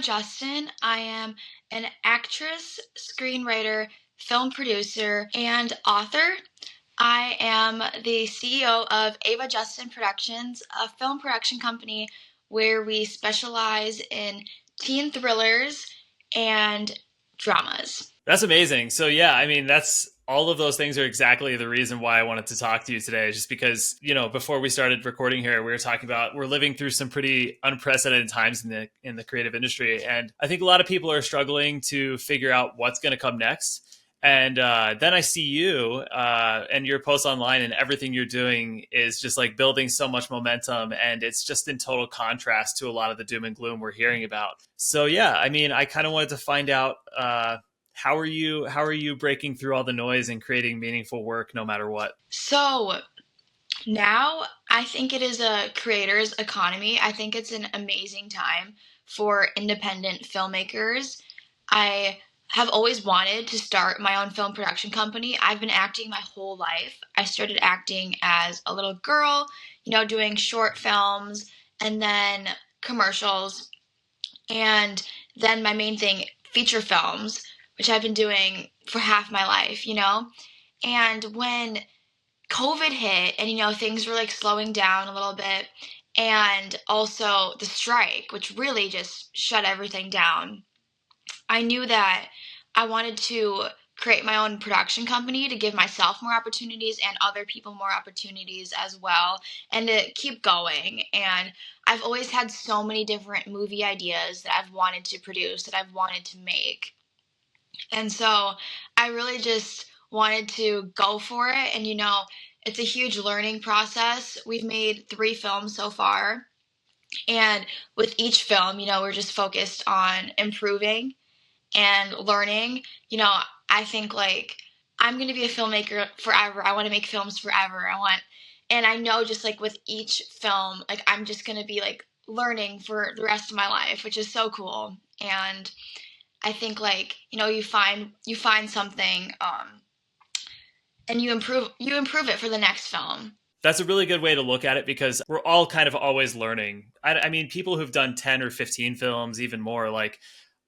Justin. I am an actress, screenwriter, film producer, and author. I am the CEO of Ava Justin Productions, a film production company where we specialize in teen thrillers and dramas. That's amazing. So yeah, I mean, that's all of those things are exactly the reason why I wanted to talk to you today, just because, before we started recording here, we were talking about we're living through some pretty unprecedented times in the creative industry. And I think a lot of people are struggling to figure out what's going to come next. And then I see you and your posts online, and everything you're doing is just like building so much momentum. And it's just in total contrast to a lot of the doom and gloom we're hearing about. So yeah, I mean, I kind of wanted to find out how are you breaking through all the noise and creating meaningful work no matter what? So now I think it is a creator's economy. I think it's an amazing time for independent filmmakers. I have always wanted to start my own film production company. I've been acting my whole life. I started acting as a little girl, doing short films and then commercials. And then my main thing, feature films, which I've been doing for half my life. And when COVID hit and, things were like slowing down a little bit, and also the strike, which really just shut everything down, I knew that I wanted to create my own production company to give myself more opportunities and other people more opportunities as well, and to keep going. And I've always had so many different movie ideas that I've wanted to produce, that I've wanted to make. And so I really just wanted to go for it. And, it's a huge learning process. We've made 3 films so far. And with each film, we're just focused on improving and learning. I think like I'm going to be a filmmaker forever. I want to make films forever. And I know just like with each film, like I'm just going to be like learning for the rest of my life, which is so cool. And I think like, you find something, and you improve it for the next film. That's a really good way to look at it, because we're all kind of always learning. I mean, people who've done 10 or 15 films, even more, like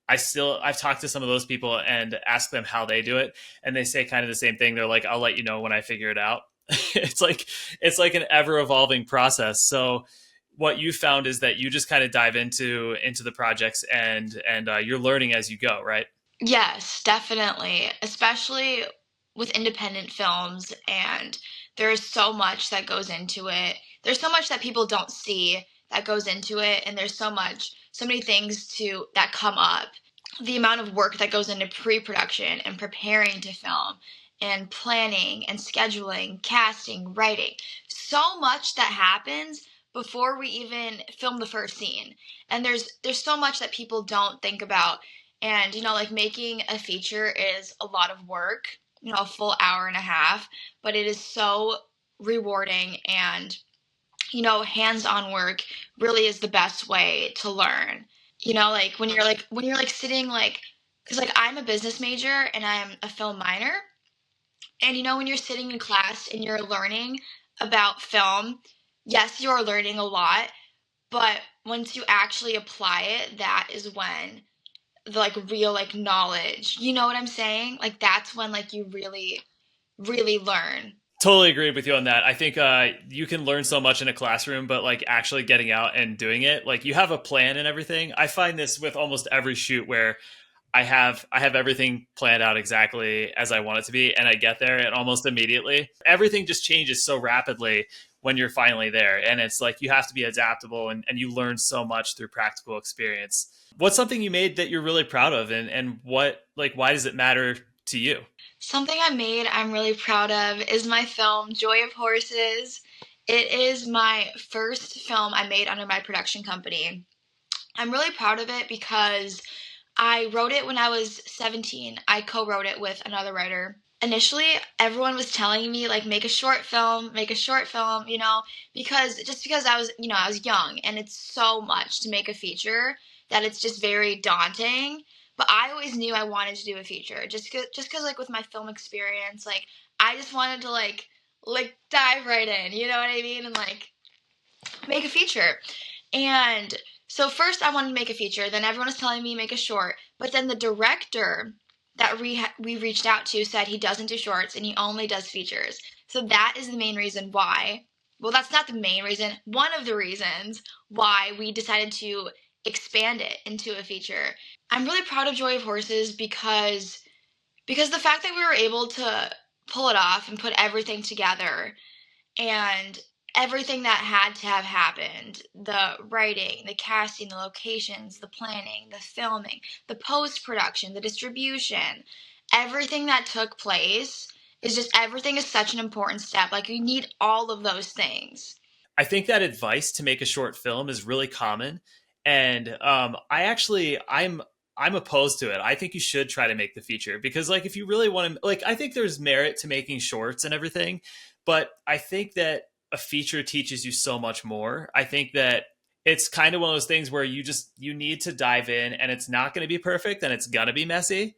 I've talked to some of those people and asked them how they do it. And they say kind of the same thing. They're like, I'll let you know when I figure it out. it's like an ever evolving process. So what you found is that you just kind of dive into the projects, and you're learning as you go, right? Yes, definitely. Especially with independent films, and there's so much that goes into it. There's so much that people don't see that goes into it, and there's so many things that come up. The amount of work that goes into pre-production and preparing to film and planning and scheduling, casting, writing. So much that happens before we even film the first scene. And there's so much that people don't think about. And, like making a feature is a lot of work, a full hour and a half, but it is so rewarding, and, hands-on work really is the best way to learn. Like when you're sitting like, because like I'm a business major and I'm a film minor, and when you're sitting in class and you're learning about film, yes, you're learning a lot, but once you actually apply it, that is when the like real like knowledge, you know what I'm saying? Like that's when like you really, really learn. Totally agree with you on that. I think you can learn so much in a classroom, but like actually getting out and doing it, like you have a plan and everything. I find this with almost every shoot where I have everything planned out exactly as I want it to be, and I get there and almost immediately everything just changes so rapidly when you're finally there. And it's like you have to be adaptable, and you learn so much through practical experience. What's something you made that you're really proud of, and why does it matter to you? Something I made I'm really proud of is my film Joy of Horses. It is my first film I made under my production company. I'm really proud of it because I wrote it when I was 17. I co-wrote it with another writer. Initially, everyone was telling me like make a short film, because I was young, and it's so much to make a feature that it's just very daunting. But I always knew I wanted to do a feature just cuz like with my film experience, like I just wanted to like dive right in, you know what I mean? And like make a feature. And So first I wanted to make a feature, then everyone was telling me to make a short, but then the director that we reached out to said he doesn't do shorts and he only does features. So that is the main reason why. Well, that's not the main reason. One of the reasons why we decided to expand it into a feature. I'm really proud of Joy of Horses because the fact that we were able to pull it off and put everything together and everything that had to have happened, the writing, the casting, the locations, the planning, the filming, the post-production, the distribution, everything that took place is just everything is such an important step. Like you need all of those things. I think that advice to make a short film is really common, and I'm opposed to it. I think you should try to make the feature because, like, if you really want to, like, I think there's merit to making shorts and everything, but I think that a feature teaches you so much more. I think that it's kind of one of those things where you need to dive in, and it's not going to be perfect, and it's gonna be messy,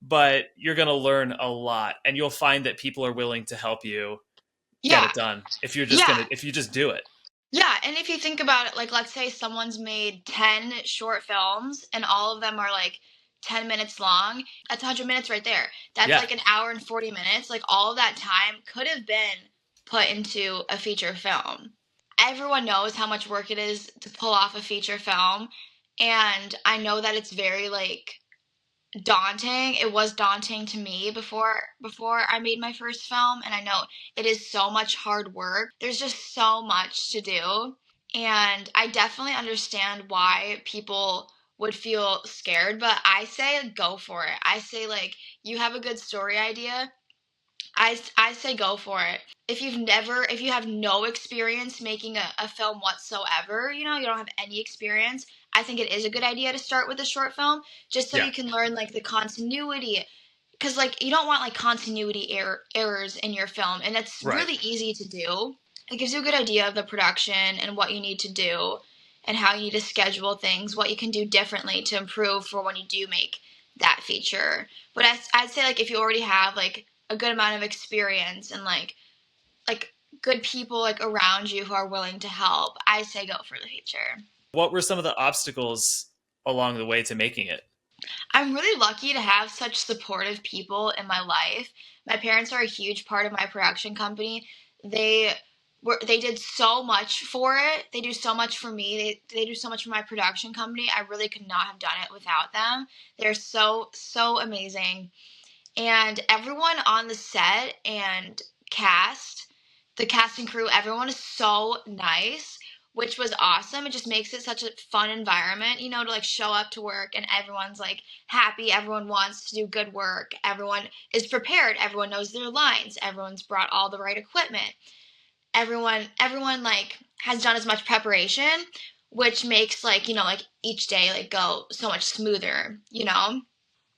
but you're going to learn a lot, and you'll find that people are willing to help you get Yeah. it done Yeah. if you just do it. Yeah, and if you think about it, like let's say someone's made 10 short films and all of them are like 10 minutes long, that's 100 minutes right there. That's Yeah, like an hour and 40 minutes. Like all of that time could have been put into a feature film. Everyone knows how much work it is to pull off a feature film, and I know that it's very like daunting. It was daunting to me before I made my first film, and I know it is so much hard work. There's just so much to do, and I definitely understand why people would feel scared, but I say go for it. I say like you have a good story idea, I say go for it. If you have no experience making a film whatsoever, you know, you don't have any experience, I think it is a good idea to start with a short film just so yeah, you can learn like the continuity. Because like you don't want like continuity errors in your film, and it's right. really easy to do. It gives you a good idea of the production and what you need to do and how you need to schedule things, what you can do differently to improve for when you do make that feature. But I'd say like if you already have like a good amount of experience and like good people like around you who are willing to help, I say go for the feature. What were some of the obstacles along the way to making it? I'm really lucky to have such supportive people in my life. My parents are a huge part of my production company. They they did so much for it. They do so much for me. They do so much for my production company. I really could not have done it without them. They're so amazing. And everyone on the set and cast, the cast and crew, everyone is so nice, which was awesome. It just makes it such a fun environment, you know, to like show up to work and everyone's like happy, everyone wants to do good work, everyone is prepared, everyone knows their lines, everyone's brought all the right equipment. Everyone like has done as much preparation, which makes like, you know, like each day like go so much smoother, you know?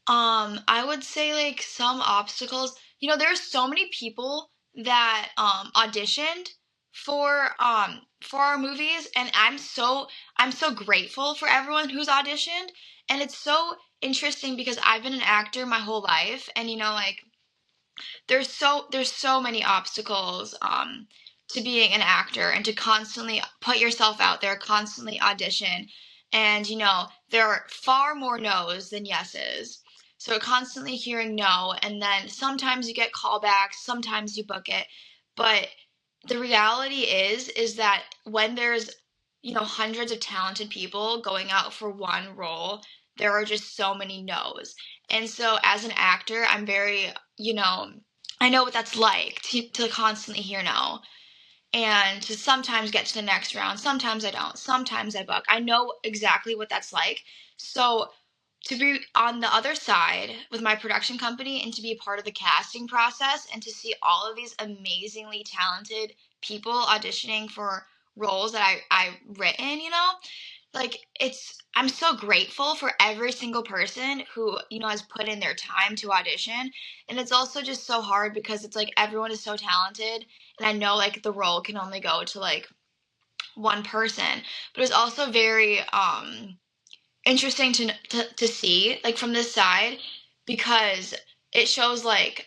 I would say like some obstacles. You know, there's so many people that auditioned for our movies, and I'm so grateful for everyone who's auditioned. And it's so interesting because I've been an actor my whole life, and you know, like there's so many obstacles to being an actor and to constantly put yourself out there, constantly audition, and you know there are far more no's than yeses. So constantly hearing no, and then sometimes you get callbacks, sometimes you book it, but the reality is that when there's you know hundreds of talented people going out for one role, there are just so many no's. And so as an actor, I'm very, you know, I know what that's like to constantly hear no and to sometimes get to the next round. Sometimes I don't. Sometimes I book. I know exactly what that's like. So to be on the other side with my production company and to be a part of the casting process and to see all of these amazingly talented people auditioning for roles that I've written, you know, like it's I'm so grateful for every single person who you know has put in their time to audition, and it's also just so hard because it's like everyone is so talented, and I know like the role can only go to like one person, but it's also very interesting to see like from this side because it shows like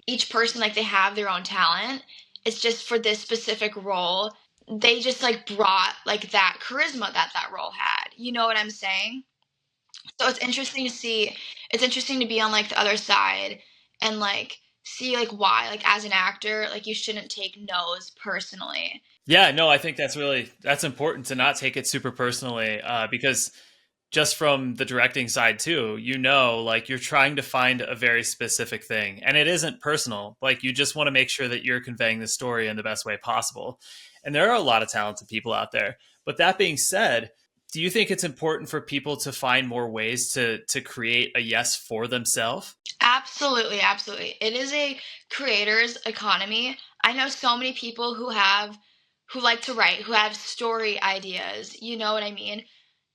each person like they have their own talent. It's just for this specific role they just like brought like that charisma that that role had, You know what I'm saying? So it's interesting to see, it's interesting to be on like the other side and like see like why, like as an actor, like you shouldn't take no's personally. Yeah, no, I think that's important to not take it super personally, because just from the directing side too, like you're trying to find a very specific thing, and it isn't personal. Like you just want to make sure that you're conveying the story in the best way possible. And there are a lot of talented people out there. But that being said, do you think it's important for people to find more ways to create a yes for themselves? Absolutely, absolutely. It is a creator's economy. I know so many people who like to write, who have story ideas. You know what I mean?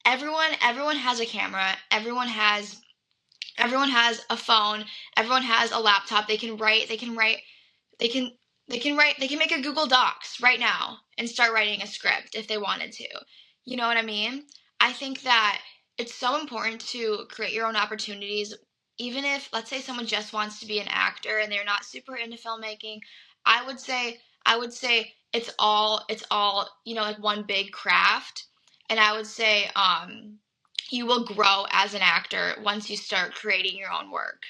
Everyone has a camera. Everyone has a phone. Everyone has a laptop. They can they can make a Google Docs right now and start writing a script if they wanted to. You know what I mean? I think that it's so important to create your own opportunities even if let's say someone just wants to be an actor and they're not super into filmmaking. I would say it's all, like one big craft, and I would say you will grow as an actor once you start creating your own work.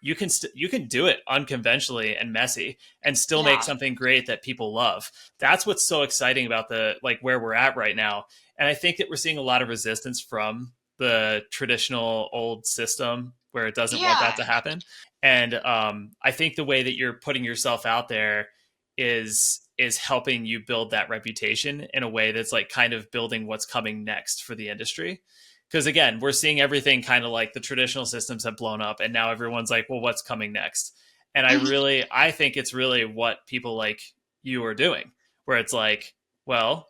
You can do it unconventionally and messy and still make Yeah. something great that people love. That's what's so exciting about the like where we're at right now. And I think that we're seeing a lot of resistance from the traditional old system where it doesn't want that Yeah. to happen. And I think the way that you're putting yourself out there is helping you build that reputation in a way that's like kind of building what's coming next for the industry. Because again, we're seeing everything kind of like the traditional systems have blown up, and now everyone's like, well, what's coming next? And I think it's really what people like you are doing, where it's like, well,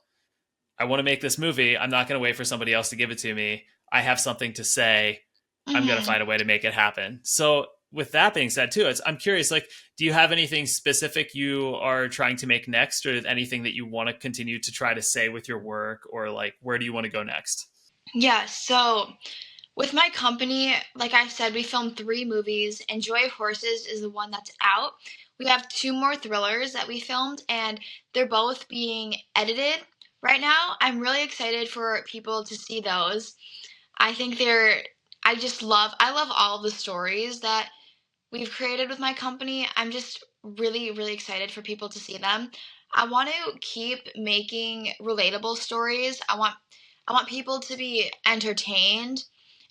I want to make this movie. I'm not going to wait for somebody else to give it to me. I have something to say. I'm going to Hmm. find a way to make it happen. So with that being said too, I'm curious, like, do you have anything specific you are trying to make next, or anything that you want to continue to try to say with your work, or like where do you want to go next? Yeah, so with my company, like I said, we filmed 3 movies, and Joy of Horses is the one that's out. We have 2 more thrillers that we filmed, and they're both being edited right now. I'm really excited for people to see those. I think they're, I love all of the stories that we've created with my company. I'm just really, really excited for people to see them. I want to keep making relatable stories. I want people to be entertained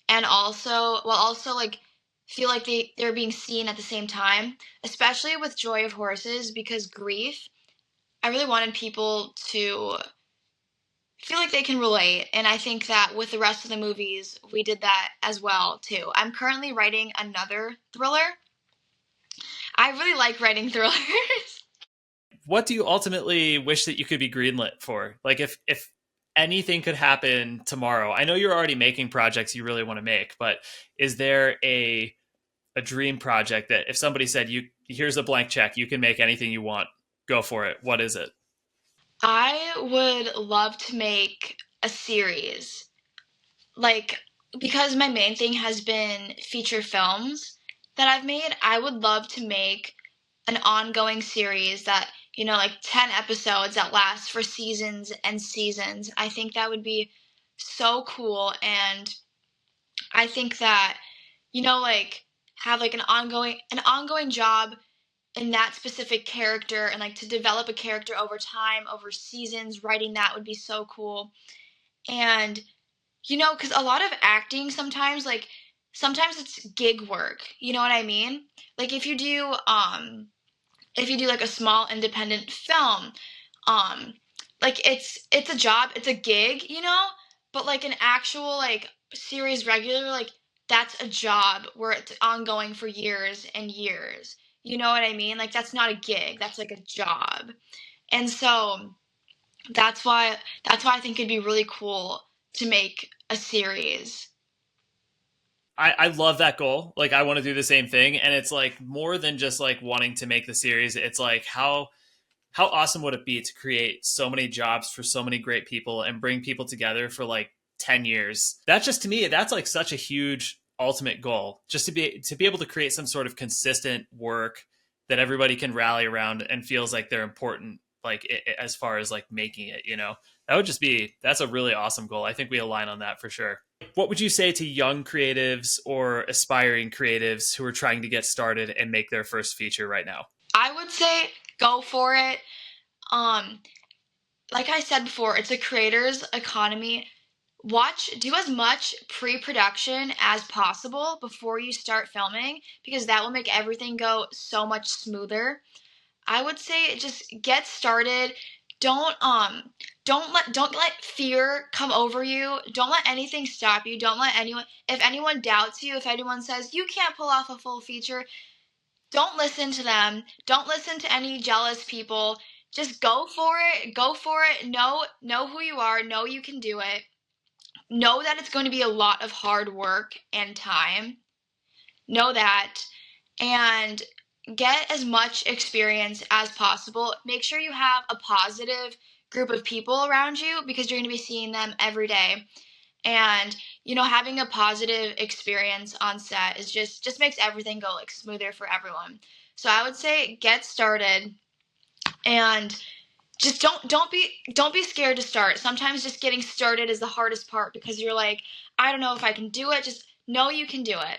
and also like feel like they're being seen at the same time, especially with Joy of Horses because grief. I really wanted people to feel like they can relate, and I think that with the rest of the movies we did that as well too. I'm currently writing another thriller. I really like writing thrillers. What do you ultimately wish that you could be greenlit for? Like if anything could happen tomorrow. I know you're already making projects you really want to make, but is there a dream project that if somebody said you here's a blank check, you can make anything you want, go for it. What is it? I would love to make a series. Like, because my main thing has been feature films that I've made, I would love to make an ongoing series that, like 10 episodes that last for seasons and seasons. I think that would be so cool. And I think that, like have like an ongoing job in that specific character, and like to develop a character over time, over seasons, writing that would be so cool. And because a lot of acting sometimes it's gig work. You know what I mean? Like if you do like a small independent film, um, like it's a job, it's a gig, but like an actual like series regular, like that's a job where it's ongoing for years and years. You know what I mean? Like that's not a gig, that's like a job. And so that's why I think it'd be really cool to make a series. I love that goal. Like I want to do the same thing. And it's like more than just like wanting to make the series. It's like how awesome would it be to create so many jobs for so many great people and bring people together for like 10 years? That's just to me, that's like such a huge ultimate goal. Just to be able to create some sort of consistent work that everybody can rally around and feels like they're important like as far as like making it, you know. That's a really awesome goal. I think we align on that for sure. What would you say to young creatives or aspiring creatives who are trying to get started and make their first feature right now? I would say go for it. Um, like I said before, it's a creator's economy. Do as much pre-production as possible before you start filming, because that will make everything go so much smoother. I would say just get started. Don't um don't let fear come over you. Don't let anything stop you. Don't let anyone, if anyone doubts you, if anyone says you can't pull off a full feature, don't listen to them. Don't listen to any jealous people. Just go for it. Go for it. Know who you are. Know you can do it. Know that it's going to be a lot of hard work and time. Know that, and get as much experience as possible. Make sure you have a positive group of people around you, because you're going to be seeing them every day. And having a positive experience on set is just makes everything go like smoother for everyone. So I would say get started, and just don't be scared to start. Sometimes just getting started is the hardest part, because you're like, I don't know if I can do it. Just know you can do it.